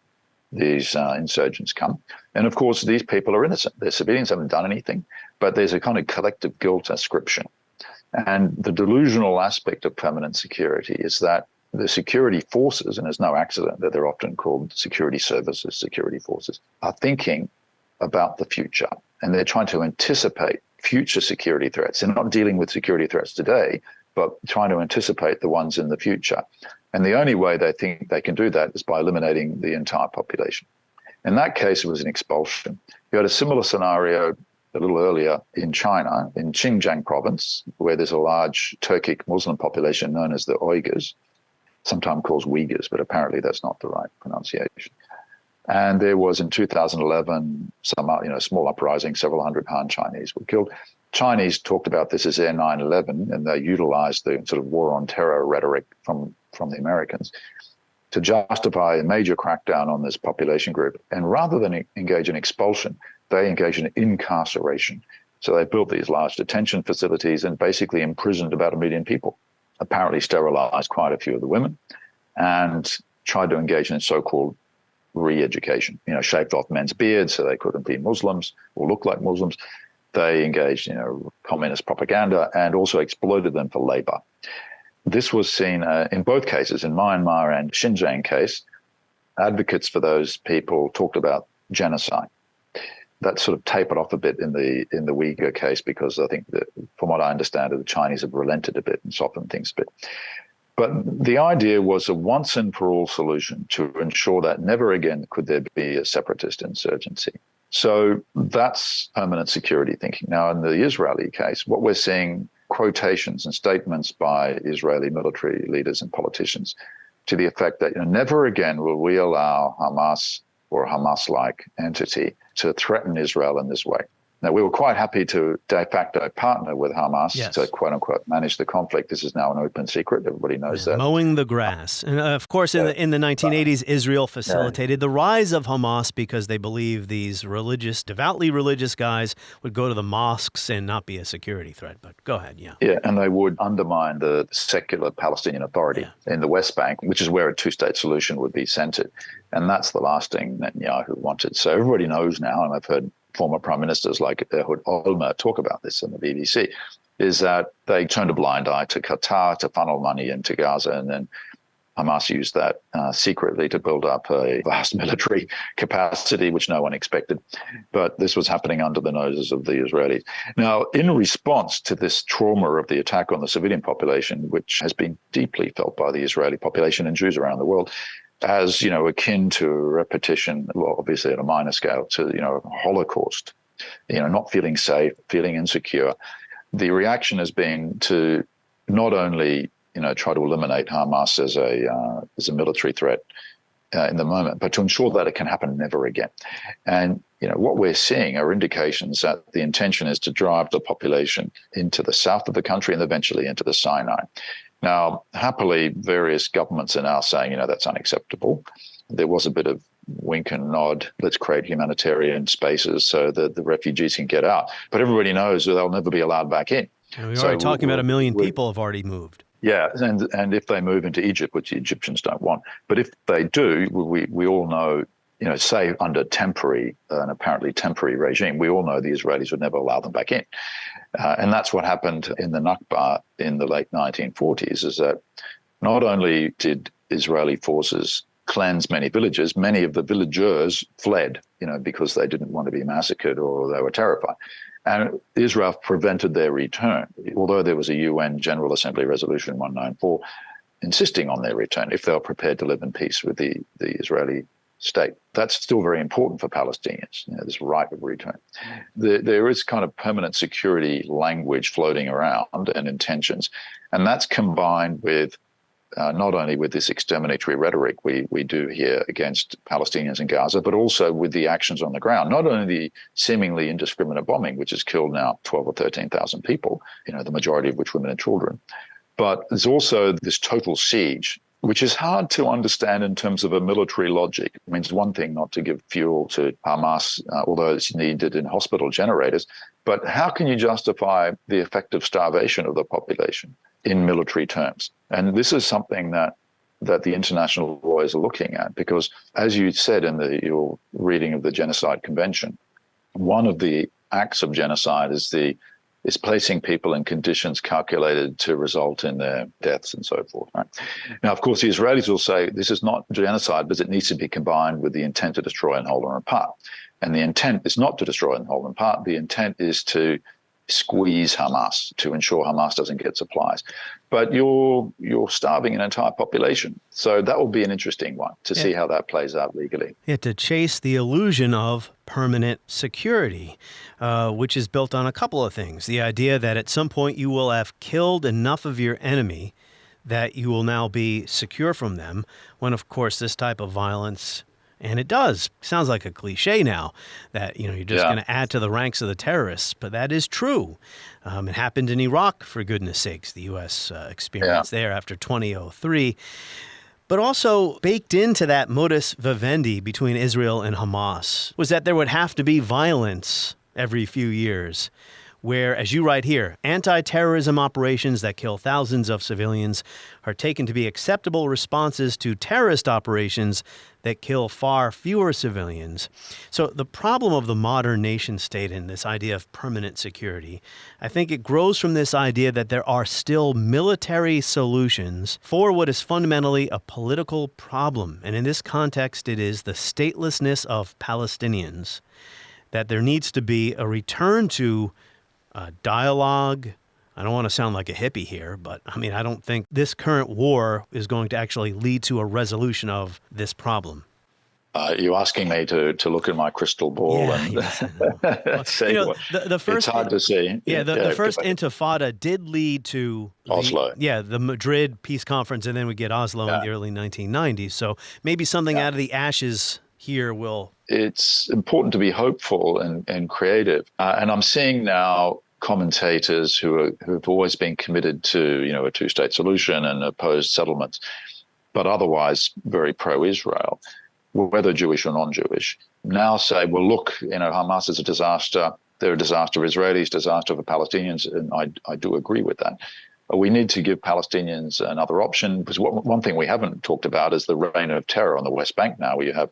these insurgents come. And of course, these people are innocent. Their civilians haven't done anything, but there's a kind of collective guilt ascription. And the delusional aspect of permanent security is that the security forces, and it's no accident that they're often called security services, security forces, are thinking about the future. And they're trying to anticipate future security threats. They're not dealing with security threats today, but trying to anticipate the ones in the future. And the only way they think they can do that is by eliminating the entire population. In that case, it was an expulsion. You had a similar scenario a little earlier in China, in Xinjiang province, where there's a large Turkic Muslim population known as the Uyghurs, sometimes called Uyghurs, but apparently that's not the right pronunciation. And there was in 2011 some small uprising, several hundred Han Chinese were killed. Chinese talked about this as their 9/11, and they utilized the sort of war on terror rhetoric from the Americans to justify a major crackdown on this population group. And rather than engage in expulsion, they engaged in incarceration. So they built these large detention facilities and basically imprisoned about 1 million people, apparently sterilized quite a few of the women, and tried to engage in so-called re-education, shaved off men's beards so they couldn't be Muslims or look like Muslims. They engaged in communist propaganda and also exploited them for labor. This was seen in both cases, in Myanmar and Xinjiang case, advocates for those people talked about genocide. That sort of tapered off a bit in the Uyghur case because I think that, from what I understand, the Chinese have relented a bit and softened things a bit. But the idea was a once and for all solution to ensure that never again could there be a separatist insurgency. So that's permanent security thinking. Now, in the Israeli case, what we're seeing, quotations and statements by Israeli military leaders and politicians to the effect that never again will we allow Hamas or a Hamas-like entity to threaten Israel in this way. Now, we were quite happy to de facto partner with Hamas to, quote-unquote, manage the conflict. This is now an open secret. Everybody knows that. Mowing the grass. And, of course, in the 1980s, Israel facilitated the rise of Hamas because they believed these devoutly religious guys would go to the mosques and not be a security threat. But go ahead, Yeah, and they would undermine the secular Palestinian Authority in the West Bank, which is where a two-state solution would be centered. And that's the last thing Netanyahu wanted. So everybody knows now, and I've heard former prime ministers like Ehud Olmert talk about this on the BBC, is that they turned a blind eye to Qatar to funnel money into Gaza, and then Hamas used that secretly to build up a vast military capacity, which no one expected. But this was happening under the noses of the Israelis. Now, in response to this trauma of the attack on the civilian population, which has been deeply felt by the Israeli population and Jews around the world, as, akin to a repetition, well, obviously at a minor scale, to, a Holocaust, not feeling safe, feeling insecure. The reaction has been to not only, try to eliminate Hamas as a military threat in the moment, but to ensure that it can happen never again. And, what we're seeing are indications that the intention is to drive the population into the south of the country and eventually into the Sinai. Now, happily, various governments are now saying, that's unacceptable. There was a bit of wink and nod, let's create humanitarian spaces so that the refugees can get out. But everybody knows that they'll never be allowed back in. And we're already talking about 1 million people have already moved. Yeah, and if they move into Egypt, which the Egyptians don't want, but if they do, we all know, say under an apparently temporary regime, we all know the Israelis would never allow them back in. And that's what happened in the Nakba in the late 1940s, is that not only did Israeli forces cleanse many villages, many of the villagers fled, because they didn't want to be massacred or they were terrified. And Israel prevented their return, although there was a UN General Assembly Resolution 194 insisting on their return if they were prepared to live in peace with the Israeli state. That's still very important for Palestinians, this right of return. There is kind of permanent security language floating around and intentions, and that's combined with not only with this exterminatory rhetoric we do here against Palestinians in Gaza, but also with the actions on the ground, not only the seemingly indiscriminate bombing, which has killed now 12 or 13,000 people, the majority of which women and children, but there's also this total siege, which is hard to understand in terms of a military logic. It means one thing not to give fuel to Hamas, although it's needed in hospital generators, but how can you justify the effective starvation of the population in military terms? And this is something that the international lawyers are looking at, because as you said in your reading of the Genocide Convention, one of the acts of genocide is placing people in conditions calculated to result in their deaths and so forth. Right? Now, of course, the Israelis will say this is not genocide, but it needs to be combined with the intent to destroy and hold them apart. And the intent is not to destroy and hold them apart. The intent is to squeeze Hamas, to ensure Hamas doesn't get supplies. But you're starving an entire population. So that will be an interesting one to see how that plays out legally. Yeah, to chase the illusion of permanent security, which is built on a couple of things. The idea that at some point you will have killed enough of your enemy that you will now be secure from them, when, of course, this type of violence, and it sounds like a cliche now, that you're just going to add to the ranks of the terrorists, but that is true. It happened in Iraq, for goodness sakes, the U.S. experience there after 2003. But also baked into that modus vivendi between Israel and Hamas was that there would have to be violence every few years, where, as you write here, anti-terrorism operations that kill thousands of civilians are taken to be acceptable responses to terrorist operations that kill far fewer civilians. So the problem of the modern nation state and this idea of permanent security, I think it grows from this idea that there are still military solutions for what is fundamentally a political problem. And in this context, it is the statelessness of Palestinians, that there needs to be a return to dialogue. I don't want to sound like a hippie here, but I don't think this current war is going to actually lead to a resolution of this problem. You're asking me to look at my crystal ball and say the first, it's hard to see. The first Intifada did lead to Oslo. The Madrid peace conference, and then we get Oslo in the early 1990s. So maybe something out of the ashes here will... It's important to be hopeful and creative. And I'm seeing now commentators who've always been committed to, a two-state solution and opposed settlements, but otherwise very pro-Israel, whether Jewish or non-Jewish, now say, well, look, Hamas is a disaster. They're a disaster for Israelis, disaster for Palestinians, and I do agree with that. We need to give Palestinians another option, because one thing we haven't talked about is the reign of terror on the West Bank now, where you have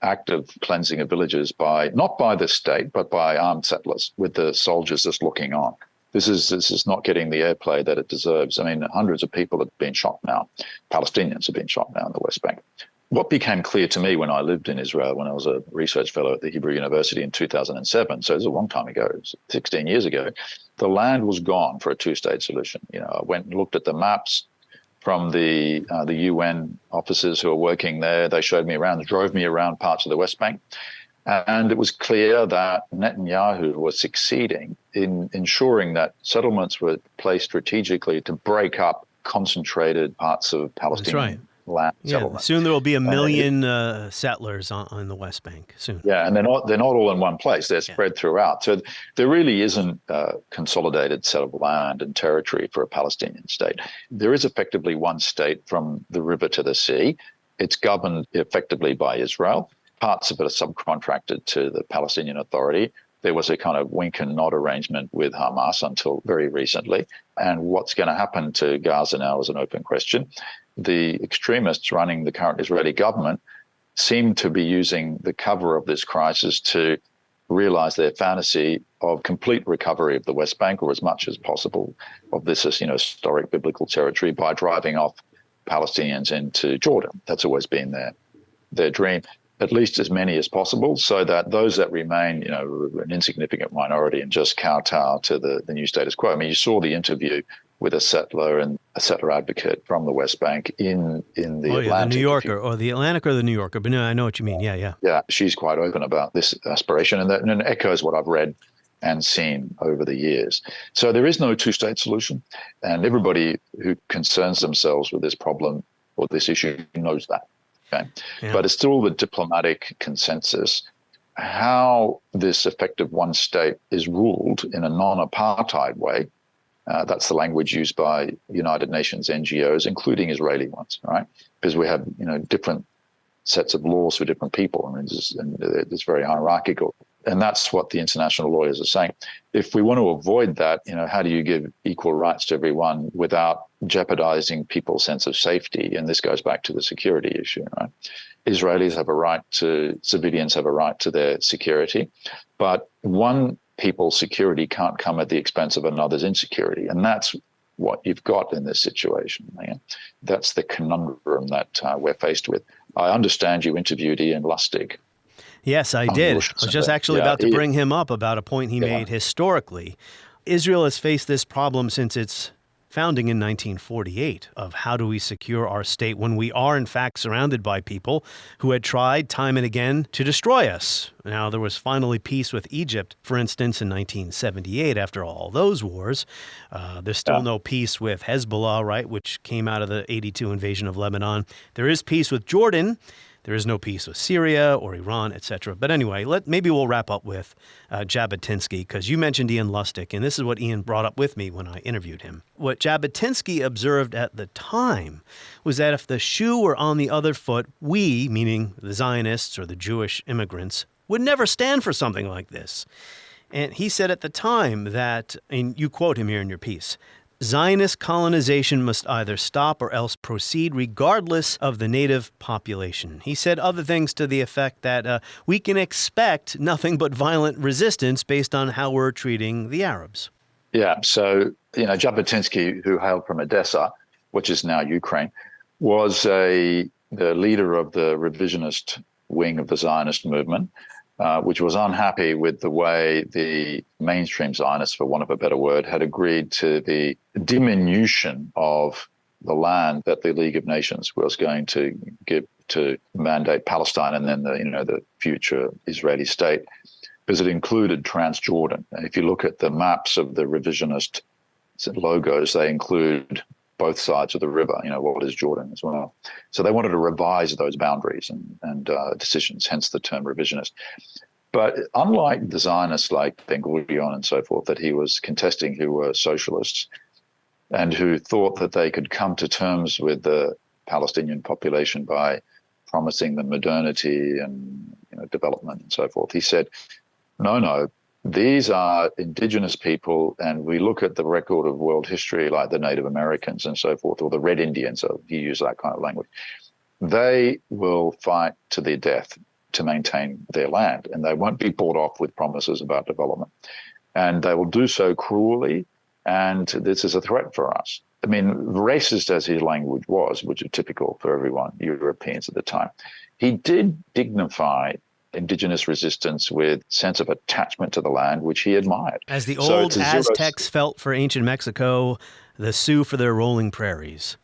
active cleansing of villages not by the state, but by armed settlers, with the soldiers just looking on. This is not getting the airplay that it deserves. Hundreds of people have been shot now. Palestinians have been shot now in the West Bank. What became clear to me when I lived in Israel, when I was a research fellow at the Hebrew University in 2007, so it was a long time ago, it was 16 years ago, the land was gone for a two-state solution. I went and looked at the maps from the UN officers who are working there. They showed me around, drove me around parts of the West Bank. And it was clear that Netanyahu was succeeding in ensuring that settlements were placed strategically to break up concentrated parts of Palestinian land settlement. Soon there will be a million settlers on the West Bank. Soon. Yeah, and they're not all in one place. They're spread throughout. So there really isn't a consolidated set of land and territory for a Palestinian state. There is effectively one state from the river to the sea. It's governed effectively by Israel. Parts of it are subcontracted to the Palestinian Authority. There was a kind of wink and nod arrangement with Hamas until very recently. And what's going to happen to Gaza now is an open question. The extremists running the current Israeli government seem to be using the cover of this crisis to realize their fantasy of complete recovery of the West Bank, or as much as possible of this historic biblical territory, by driving off Palestinians into Jordan. That's always been their dream. At least as many as possible, so that those that remain, an insignificant minority, and just kowtow to the new status quo. I mean, you saw the interview with a settler and a settler advocate from the West Bank in the Atlantic. The New Yorker, or the Atlantic, or the New Yorker. But no, I know what you mean. Yeah. Yeah, she's quite open about this aspiration, and it echoes what I've read and seen over the years. So there is no two-state solution, and everybody who concerns themselves with this problem or this issue knows that. Okay. Yeah. But it's still the diplomatic consensus. How this effective one state is ruled in a non-apartheid way, that's the language used by United Nations NGOs, including Israeli ones, right? Because we have different sets of laws for different people, and it's very hierarchical. And that's what the international lawyers are saying. If we want to avoid that, how do you give equal rights to everyone without jeopardizing people's sense of safety? And this goes back to the security issue, right? Civilians have a right to their security, but one people's security can't come at the expense of another's insecurity. And that's what you've got in this situation. Man. That's the conundrum that we're faced with. I understand you interviewed Ian Lustig. Yes, I did. I was just actually about to bring him up about a point he made historically. Israel has faced this problem since its founding in 1948 of how do we secure our state when we are in fact surrounded by people who had tried time and again to destroy us. Now, there was finally peace with Egypt, for instance, in 1978 after all those wars. There's still no peace with Hezbollah, right, which came out of the 82 invasion of Lebanon. There is peace with Jordan. There is no peace with Syria or Iran, etc. But anyway, maybe we'll wrap up with Jabotinsky, because you mentioned Ian Lustig, and this is what Ian brought up with me when I interviewed him. What Jabotinsky observed at the time was that if the shoe were on the other foot, we, meaning the Zionists or the Jewish immigrants, would never stand for something like this. And he said at the time that, and you quote him here in your piece, Zionist colonization must either stop or else proceed regardless of the native population. He said other things to the effect that we can expect nothing but violent resistance based on how we're treating the Arabs. Yeah, so, Jabotinsky, who hailed from Odessa, which is now Ukraine, was the leader of the revisionist wing of the Zionist movement, which was unhappy with the way the mainstream Zionists, for want of a better word, had agreed to the diminution of the land that the League of Nations was going to give to mandate Palestine and then the future Israeli state, because it included Transjordan. And if you look at the maps of the revisionist logos, they include both sides of the river, what is Jordan as well. So they wanted to revise those boundaries and decisions, hence the term revisionist. But unlike the Zionists like Ben-Gurion and so forth that he was contesting, who were socialists and who thought that they could come to terms with the Palestinian population by promising them modernity and development and so forth, he said, no, these are indigenous people, and we look at the record of world history like the Native Americans and so forth, or the Red Indians, so he used that kind of language. They will fight to their death to maintain their land, and they won't be bought off with promises about development. And they will do so cruelly, and this is a threat for us. I mean, racist as his language was, which is typical for everyone, Europeans at the time, he did dignify indigenous resistance with sense of attachment to the land, which he admired. As the old Aztecs felt for ancient Mexico, the Sioux for their rolling prairies.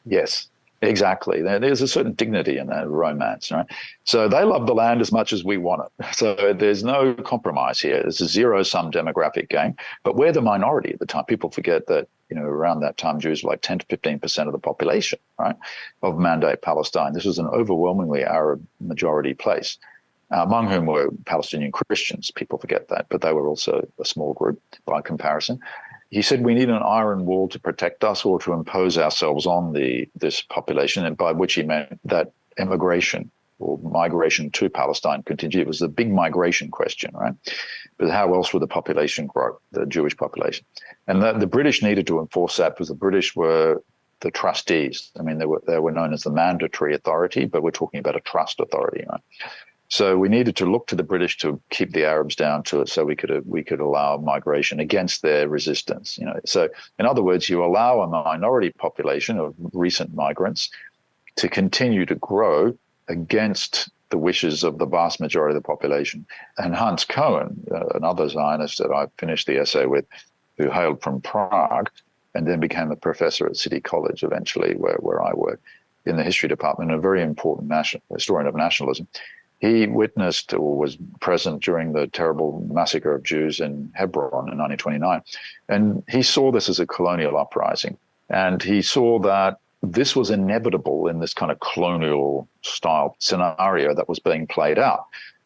Yes, exactly. There's a certain dignity in that romance, right? So they love the land as much as we want it. So there's no compromise here. It's a zero-sum demographic game. But we're the minority at the time. People forget that, around that time, Jews were like 10 to 15% of the population, right, of Mandate Palestine. This was an overwhelmingly Arab majority place, among whom were Palestinian Christians. People forget that, but they were also a small group by comparison. He said we need an iron wall to protect us or to impose ourselves on this population, and by which he meant that emigration or migration to Palestine continued. It was the big migration question, right? But how else would the population grow, the Jewish population? And the British needed to enforce that because the British were the trustees. I mean, they were known as the mandatory authority, but we're talking about a trust authority, right? So we needed to look to the British to keep the Arabs down to it, so we could allow migration against their resistance. So in other words, you allow a minority population of recent migrants to continue to grow against the wishes of the vast majority of the population. And Hans Cohen, another Zionist that I finished the essay with, who hailed from Prague and then became a professor at City College eventually, where I work in the history department, a very important historian of nationalism. He witnessed or was present during the terrible massacre of Jews in Hebron in 1929. And he saw this as a colonial uprising. And he saw that this was inevitable in this kind of colonial style scenario that was being played out.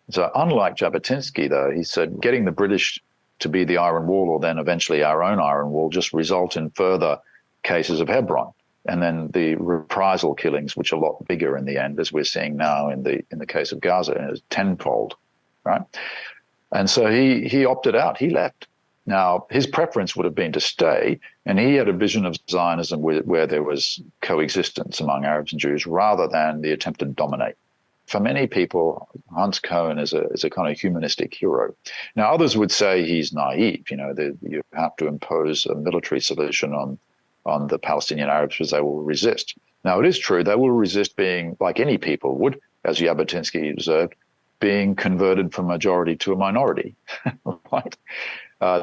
So unlike Jabotinsky, though, he said getting the British to be the Iron Wall, or then eventually our own Iron Wall, just result in further cases of Hebron. And then the reprisal killings, which are a lot bigger in the end, as we're seeing now in the case of Gaza, is tenfold, right? And so he opted out. He left. Now, his preference would have been to stay, and he had a vision of Zionism where there was coexistence among Arabs and Jews rather than the attempt to dominate. For many people, Hans Cohen is a kind of humanistic hero. Now, others would say he's naive. You have to impose a military solution on the Palestinian Arabs because they will resist. Now, it is true, they will resist being, like any people would, as Jabotinsky observed, being converted from majority to a minority, right?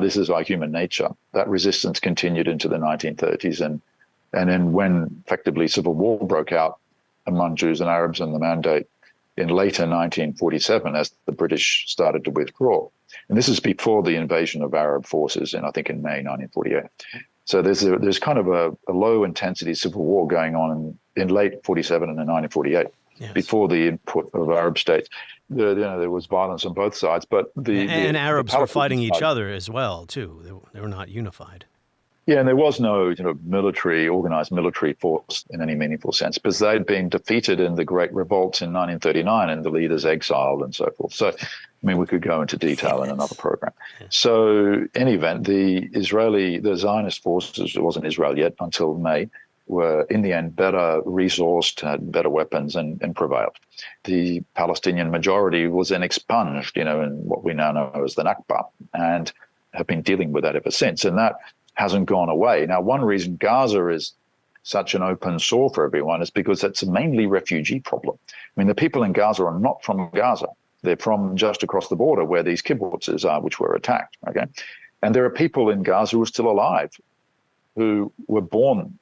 This is like human nature. That resistance continued into the 1930s. And then when effectively civil war broke out among Jews and Arabs and the Mandate in later 1947, as the British started to withdraw. And this is before the invasion of Arab forces in May 1948. So there's kind of a low-intensity civil war going on in late 47 and in 1948, yes, before the input of Arab states. There was violence on both sides, but and Arabs were fighting each other as well, too. They were not unified. Yeah, and there was no organized military force in any meaningful sense, because they'd been defeated in the Great Revolt in 1939 and the leaders exiled and so forth. So, we could go into detail in another program. So, in any event, the Zionist forces, it wasn't Israel yet until May, were in the end better resourced, had better weapons and prevailed. The Palestinian majority was then expunged, in what we now know as the Nakba, and have been dealing with that ever since. And that hasn't gone away. Now, one reason Gaza is such an open sore for everyone is because it's a mainly refugee problem. The people in Gaza are not from Gaza. They're from just across the border where these kibbutzes are, which were attacked, okay? And there are people in Gaza who are still alive, who were born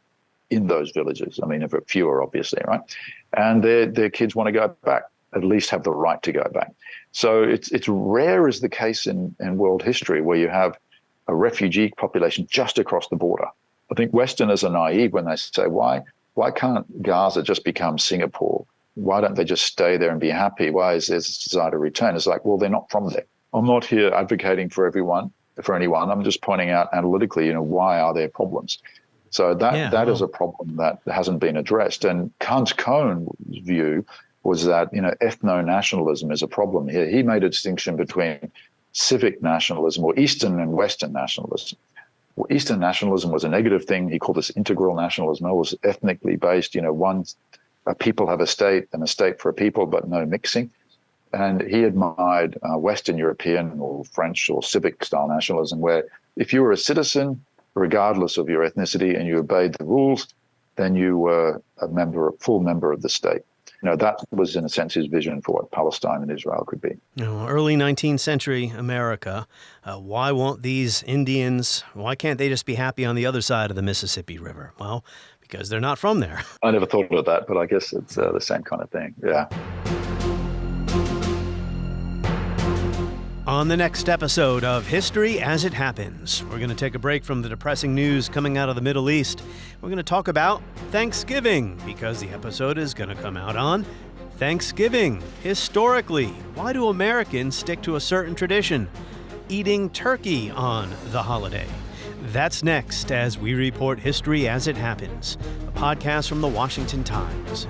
in those villages. Fewer, obviously, right? And their kids want to go back, at least have the right to go back. So it's rare is the case in world history where you have a refugee population just across the border. I think Westerners are naive when they say, why can't Gaza just become Singapore? Why don't they just stay there and be happy? Why is there this desire to return? It's like, well, they're not from there. I'm not here advocating for anyone. I'm just pointing out analytically, why are there problems? So that is a problem that hasn't been addressed. And Hans Cohen's view was that, ethno-nationalism is a problem here. He made a distinction between civic nationalism or Eastern and Western nationalism. Well, Eastern nationalism was a negative thing. He called this integral nationalism. It was ethnically based, a people have a state and a state for a people, but no mixing. And he admired Western European or French or civic style nationalism, where if you were a citizen, regardless of your ethnicity, and you obeyed the rules, then you were a full member of the state. That was, in a sense, his vision for what Palestine and Israel could be. Early 19th century America, why won't these Indians, why can't they just be happy on the other side of the Mississippi River? Well, because they're not from there. I never thought of that, but I guess it's the same kind of thing. Yeah. On the next episode of History as It Happens, we're going to take a break from the depressing news coming out of the Middle East. We're going to talk about Thanksgiving, because the episode is going to come out on Thanksgiving. Historically, why do Americans stick to a certain tradition? Eating turkey on the holiday. That's next as we report History as It Happens, a podcast from the Washington Times.